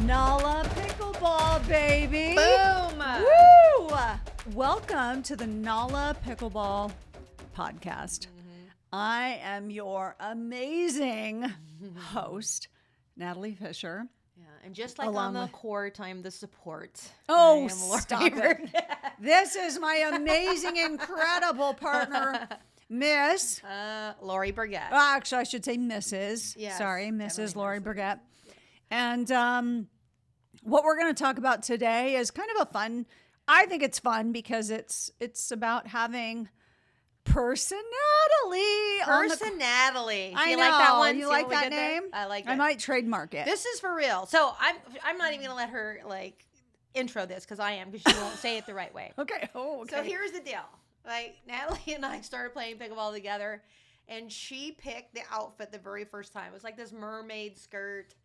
Nala Pickleball, baby. Boom! Woo! Welcome to the Nala Pickleball podcast. I am your amazing host, Natalie Fisher. Yeah, and just like Along on the with- court, I'm the support. Oh, I am Lori stop it. Burkett. This is my amazing, incredible partner, Miss. Lori Burkett. Actually, I should say Mrs. Yes, Sorry, Mrs. definitely Lori Mrs. Burkett. And what we're going to talk about today is kind of a fun. I think it's fun because it's about having personality. Natalie. I you know. like that one? You See like what we that did there? name? I like it. I might trademark it. This is for real. So I'm not even gonna let her intro this because I am, because she won't say it the right way. Okay. Oh, okay. So here's the deal. Natalie and I started playing pickleball together, and she picked the outfit the very first time. It was like this mermaid skirt,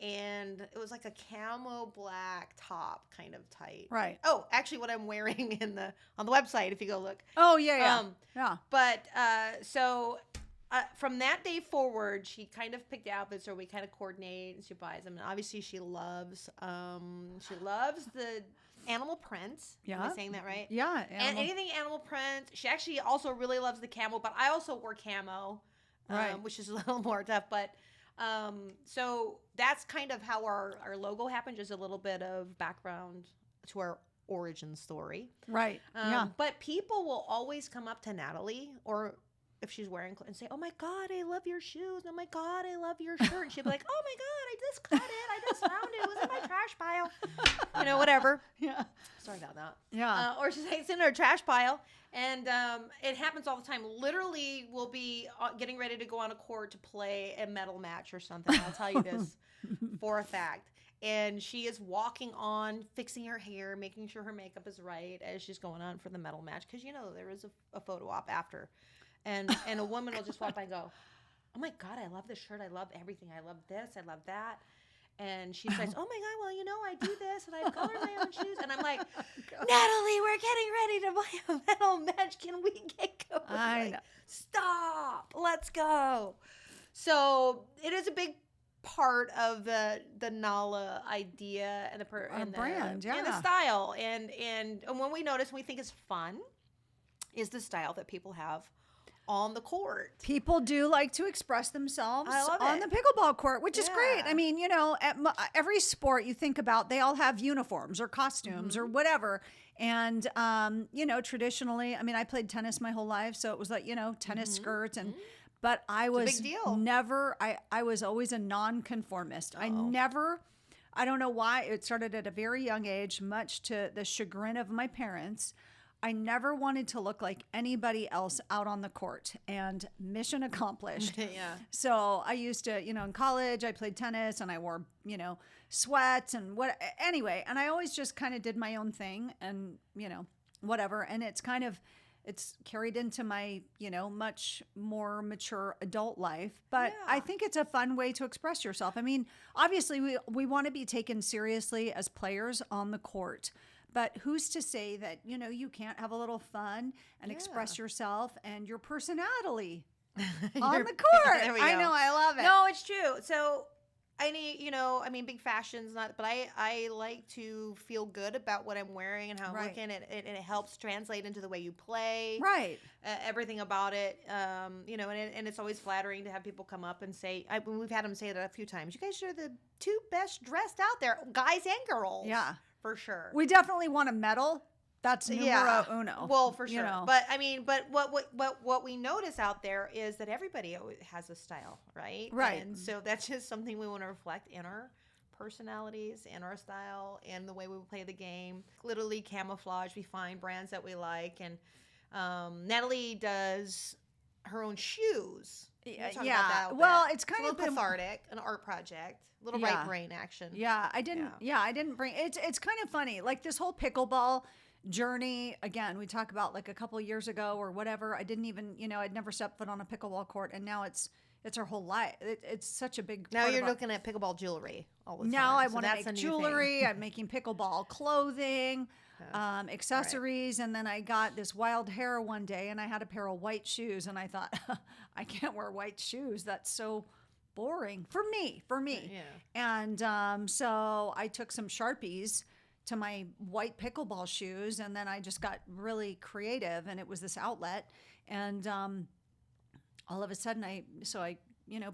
and it was like a camo black top, kind of tight. Right. Oh, actually, what I'm wearing on the website, if you go look. Oh, yeah. Yeah. But so from that day forward, she kind of picked the outfits, or we kind of coordinate, and she buys them. And obviously, she loves the animal prints. Yeah. Am I saying that right? Yeah. And anything animal print. She actually also really loves the camo, but I also wore camo, Right. which is a little more tough. But so that's kind of how our logo happened, just a little bit of background to our origin story. Right. Yeah. But people will always come up to Natalie, or if she's wearing clothes, and say, "Oh my God, I love your shoes. Oh my God, I love your shirt." And she'll be like, "Oh my God, I just cut it. I just found it. It was in my trash pile." Whatever. Yeah. Sorry about that. Yeah. Or she's like, it's in her trash pile. And it happens all the time. Literally, we'll be getting ready to go on a court to play a medal match or something. I'll tell you this for a fact. And she is walking on, fixing her hair, making sure her makeup is right as she's going on for the medal match. Because, there is a photo op after. And a woman will just walk by and go, "Oh my God, I love this shirt. I love everything. I love this. I love that." And she says, "Oh my God, well, I do this, and I color my own shoes." And I'm like, "Natalie, we're getting ready to play a medal match. Can we get going?" I know. Stop. Let's go. So it is a big part of the Nala idea and the brand, and the yeah. style. And when we notice, we think it's fun, is the style that people have on the court. People do like to express themselves I love on it. the pickleball court, which is great. Yeah. I mean, at every sport you think about, they all have uniforms or costumes or whatever. And, traditionally, I mean, I played tennis my whole life. So it was like, tennis skirts but I was big deal. never, I was always a nonconformist. I don't know why. It started at a very young age, much to the chagrin of my parents. I never wanted to look like anybody else out on the court, and mission accomplished. Yeah. So I used to, in college, I played tennis and I wore, sweats and anyway, and I always just kind of did my own thing and, whatever. And it's carried into my, much more mature adult life. But I think it's a fun way to express yourself. I mean, obviously we want to be taken seriously as players on the court. But who's to say that, you can't have a little fun and express yourself and your personality on the court? There we I go. know, I love it. No, it's true. So I need, big fashion's not, but I like to feel good about what I'm wearing and how I'm looking. It helps translate into the way you play. Right. Everything about it. And it's always flattering to have people come up and say, we've had them say that a few times. You guys are the two best dressed out there, guys and girls. Yeah. For sure. We definitely want a medal. That's numero uno. Well, for sure. But what we notice out there is that everybody has a style, right? Right. And so that's just something we want to reflect in our personalities, in our style, and the way we play the game. Literally camouflage. We find brands that we like, and Natalie does her own shoes. Yeah. Well, it's kind a of little cathartic, an art project, a little right brain action. Yeah, I didn't bring it's kind of funny. Like this whole pickleball journey, again, we talk about like a couple of years ago or whatever. I didn't even, I'd never stepped foot on a pickleball court, and now it's our whole life. It's such a big Now you're looking at pickleball jewelry all the time. Now I want to make jewelry. I'm making pickleball clothing, accessories. Right. And then I got this wild hair one day, and I had a pair of white shoes, and I thought, I can't wear white shoes. That's so boring for me. Yeah. And so I took some Sharpies to my white pickleball shoes, and then I just got really creative, and it was this outlet. And all of a sudden, I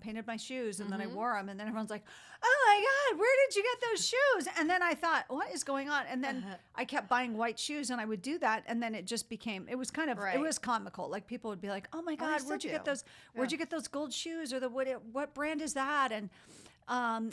painted my shoes, and then I wore them, and then everyone's like, "Oh my God, where did you get those shoes?" And then I thought, "What is going on?" And then I kept buying white shoes, and I would do that, and then it just became, it was kind of, it was comical. Like people would be like, "Oh my God, where'd you get those? Where'd you get those gold shoes? Or what brand is that?" And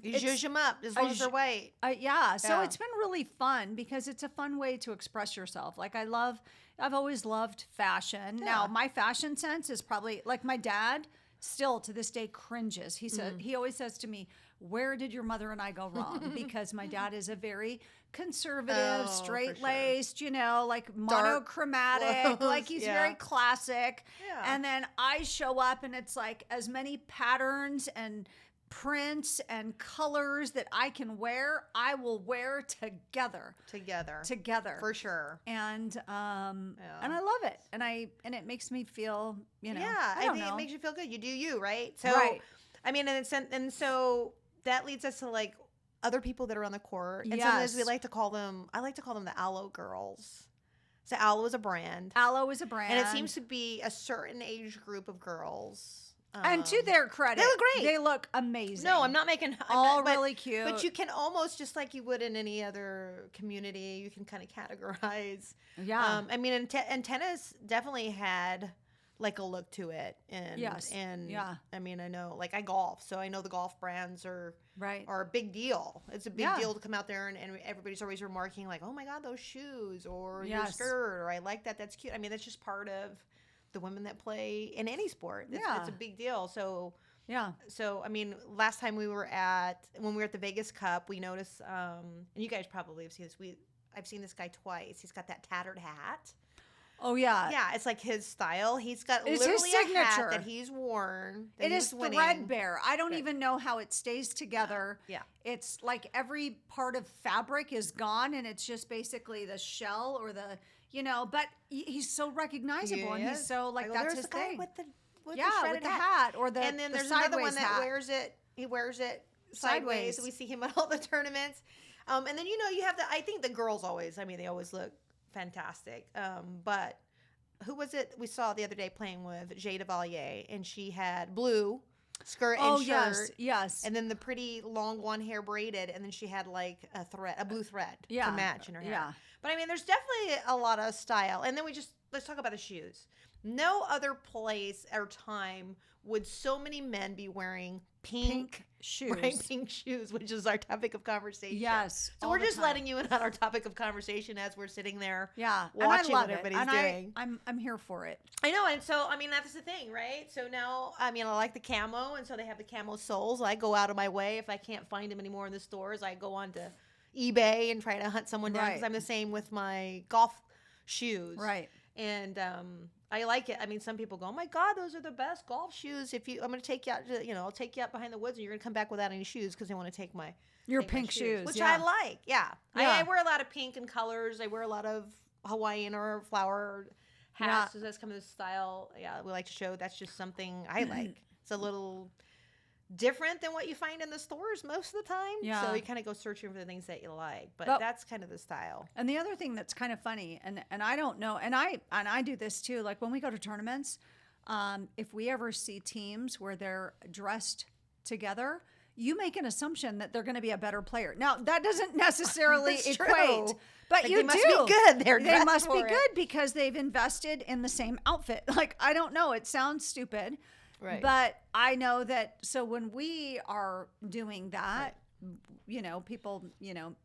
you zhuzh them up as long as they're white. Yeah. So it's been really fun because it's a fun way to express yourself. Like I've always loved fashion. Yeah. Now my fashion sense is probably like my dad still to this day cringes. He said, he always says to me, "Where did your mother and I go wrong?" Because my dad is a very conservative, straight-laced, like monochromatic, like he's very classic. Yeah. And then I show up and it's like as many patterns and prints and colors that I can wear, I will wear together For sure. and I love it, and it makes me feel, I think it makes you feel good. You do you, right? So Right. I mean, and so that leads us to like other people that are on the court, and sometimes I like to call them the Aloe girls. So Aloe is a brand, and it seems to be a certain age group of girls. And to their credit, they look great. They look amazing. No, I'm not making really cute. But you can almost, just like you would in any other community, you can kind of categorize. Yeah. I mean, and tennis definitely had like a look to it. And I mean, I know, like I golf, so I know the golf brands are a big deal. It's a big deal to come out there and everybody's always remarking like, "Oh my God, those shoes," or "your skirt," or "I like that. That's cute." I mean, that's just part of the women that play in any sport. It's a big deal. So I mean, last time when we were at the Vegas Cup, we noticed, and you guys probably have seen this. I've seen this guy twice. He's got that tattered hat. Oh yeah. Yeah, it's like his style. He's got It's literally his a hat signature. that he's worn. It is threadbare. I don't even know how it stays together. Yeah. It's like every part of fabric is gone, and it's just basically the shell or the, but he's so recognizable, and he's so like, that's his thing. With the with the hat or the and then the there's another one sideways hat. that wears it. He wears it sideways. We see him at all the tournaments. And then you have I think the girls always. I mean, they always look fantastic. But who was it we saw the other day playing with? Jay Devalier, and she had blue skirt and shirt. Yes. And then the pretty long blonde hair braided, and then she had like a blue thread to match in her hair. Yeah. But I mean, there's definitely a lot of style. And then let's talk about the shoes. No other place or time would so many men be wearing pink shoes. Bright pink shoes, which is our topic of conversation. Yes. So we're just letting you in on our topic of conversation as we're sitting there and watching I love what everybody's it. doing. I'm here for it. I know, and so I mean that's the thing, right? So now I mean I like the camo, and so they have the camo soles. I go out of my way if I can't find them anymore in the stores. I go on to eBay and try to hunt someone down because I'm the same with my golf shoes. Right. And I like it. I mean, some people go, "Oh my God, those are the best golf shoes." I'm going to take you out, I'll take you out behind the woods, and you're going to come back without any shoes because they want to take your pink shoes, which I like. Yeah. I wear a lot of pink and colors. I wear a lot of Hawaiian or flower hats. So that's kind of the style. Yeah, we like to show. That's just something I like. It's a little different than what you find in the stores most of the time. Yeah. So you kind of go searching for the things that you like, but that's kind of the style. And the other thing that's kind of funny, and I don't know, and I do this too. Like when we go to tournaments, if we ever see teams where they're dressed together, you make an assumption that they're going to be a better player. Now that doesn't necessarily equate, true. but like you they must be good. They must be good because they've invested in the same outfit. Like I don't know, it sounds stupid. Right. But I know that, so when we are doing that, people,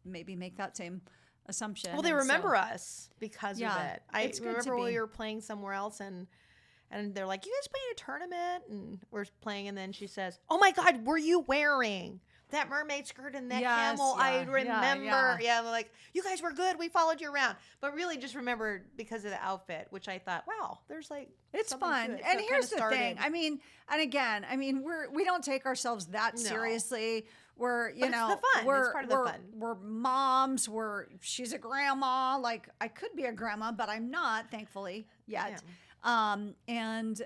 maybe make that same assumption. Well, they remember us because of it. I remember when we were playing somewhere else and they're like, "You guys playing a tournament?" And we're playing, and then she says, "Oh my God, were you wearing that mermaid skirt and that camel?" I remember. Yeah, they're like, "You guys were good. We followed you around." But really just remembered because of the outfit, which I thought, wow, there's like, it's fun. So and here's the thing. I mean, and again, we don't take ourselves that seriously. We're, it's the fun. It's part of the fun. We're moms. She's a grandma. Like I could be a grandma, but I'm not, thankfully, yet. Yeah. And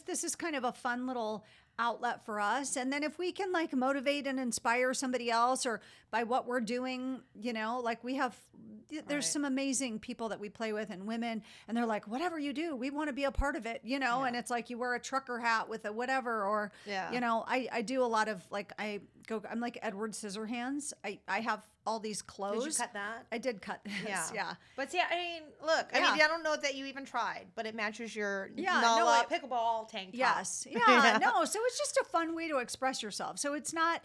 this is kind of a fun little outlet for us. And then if we can like motivate and inspire somebody else or by what we're doing, like there's some amazing people that we play with and women, and they're like, whatever you do, we want to be a part of it, and it's like you wear a trucker hat with a whatever, or, I do a lot of like, I'm like Edward Scissorhands. I have all these clothes. Did you cut that? I did cut this, yeah. But see, I mean, look, I mean, I don't know that you even tried, but it matches your Nala pickleball tank top. Yes, yeah, no, so it's just a fun way to express yourself. So it's not,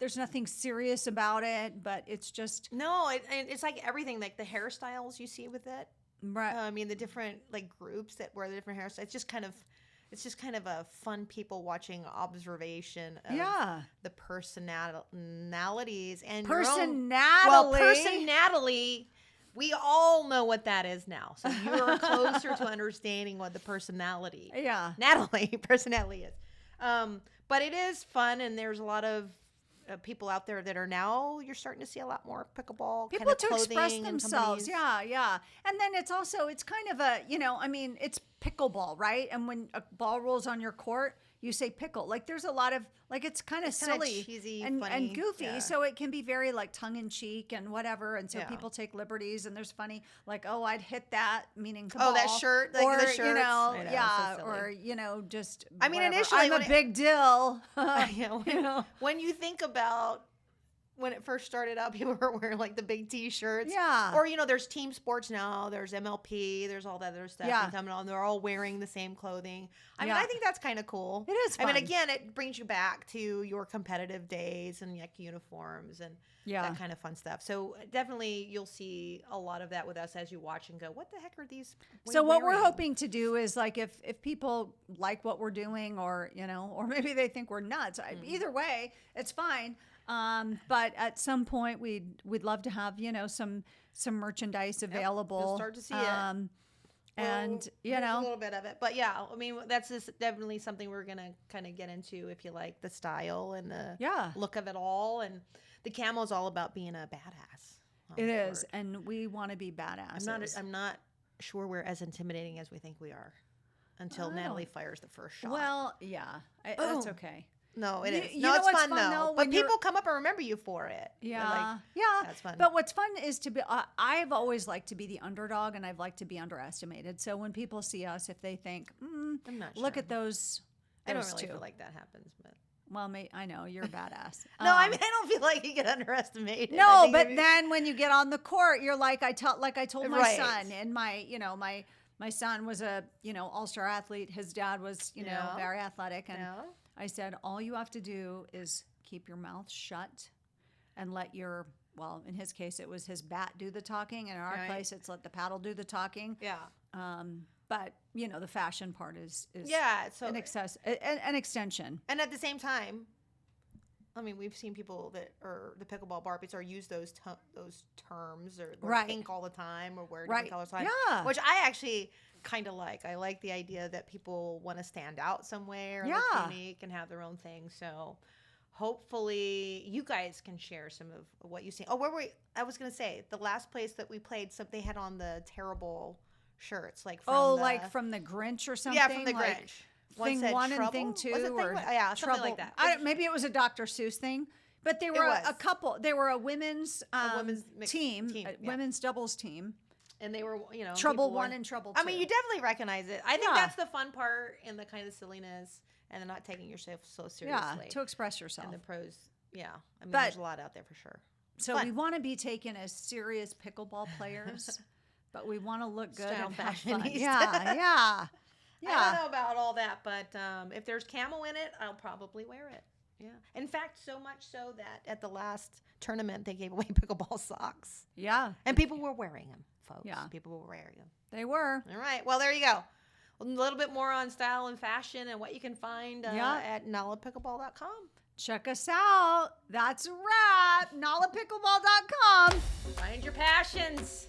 there's nothing serious about it, but it's just. No, it's like everything, like the hairstyles you see with it. Right. I mean, the different like groups that wear the different hairstyles. It's just kind of a fun people watching observation of the personalities and personality. We all know what that is now. So you're closer to understanding what the personality personality is. But it is fun, and there's a lot of people out there that are now, you're starting to see a lot more pickleball people kind of to express themselves. Yeah. And then it's kind of a, it's pickleball, right? And when a ball rolls on your court, you say pickle. Like there's a lot of, like, it's kind of silly cheesy, and funny, goofy. So it can be very like tongue in cheek and whatever. And so people take liberties, and there's funny, like, oh, I'd hit that, meaning cabal. Oh, that shirt, like or, the shirts. So or, just, I mean, whatever. initially, I'm a big deal. When you think about when it first started out, people were wearing like the big T-shirts. Yeah. Or, there's team sports now. There's MLP. There's all that other stuff coming on. They're all wearing the same clothing. I mean, I think that's kind of cool. It is fun. I mean, again, it brings you back to your competitive days and like uniforms and that kind of fun stuff. So definitely you'll see a lot of that with us as you watch and go, what the heck are these So what we're hoping to do is like if people like what we're doing, or, or maybe they think we're nuts. Either way, it's fine. But at some point we'd love to have, some merchandise available. You'll start to see it. And, a little bit of it, but I mean, that's just definitely something we're going to kind of get into if you like the style and the look of it all. And the camo is all about being a badass. It is. And we want to be badasses. I'm not sure we're as intimidating as we think we are until Natalie fires the first shot. Well, that's okay. No, it is. You No, know it's what's fun though. though? But people come up and remember you for it. Yeah. That's fun. But what's fun is to be, I've always liked to be the underdog, and I've liked to be underestimated. So when people see us, if they think, I'm not sure. Look at those I don't really two. feel like that happens, but. Well, I know you're a badass. No, I mean, I don't feel like you get underestimated. No, but then when you get on the court, you're like I told my son, and my son was a all-star athlete. His dad was very athletic, and I said, all you have to do is keep your mouth shut and let in his case, it was his bat do the talking. In our case, it's let the paddle do the talking. Yeah. But the fashion part is so an extension. And at the same time, I mean, we've seen people that are the pickleball Barbies or use those terms or pink all the time or wear different colors all the time. Which I actually kind of like. I like the idea that people want to stand out somewhere, look unique, and have their own thing. So hopefully you guys can share some of what you see. Oh, where were we? I was going to say, the last place that we played, they had on the terrible shirts, like from the Grinch or something. Yeah, from the Grinch. Thing one and thing two, or something like that. Maybe it was a Dr. Seuss thing, but they were a couple. They were a women's team, women's doubles team, and they were trouble one and trouble two. I mean, you definitely recognize it. I think that's the fun part and the kind of silliness, and the not taking yourself so seriously. Yeah, to express yourself. And the pros, I mean, there's a lot out there for sure. So we want to be taken as serious pickleball players, but we want to look good and have fun. Yeah. I don't know about all that, but if there's camo in it, I'll probably wear it. Yeah. In fact, so much so that at the last tournament, they gave away pickleball socks. Yeah. And people were wearing them, folks. Yeah. People were wearing them. They were. All right. Well, there you go. A little bit more on style and fashion and what you can find at nalapickleball.com. Check us out. That's a wrap. nalapickleball.com. Find your passions.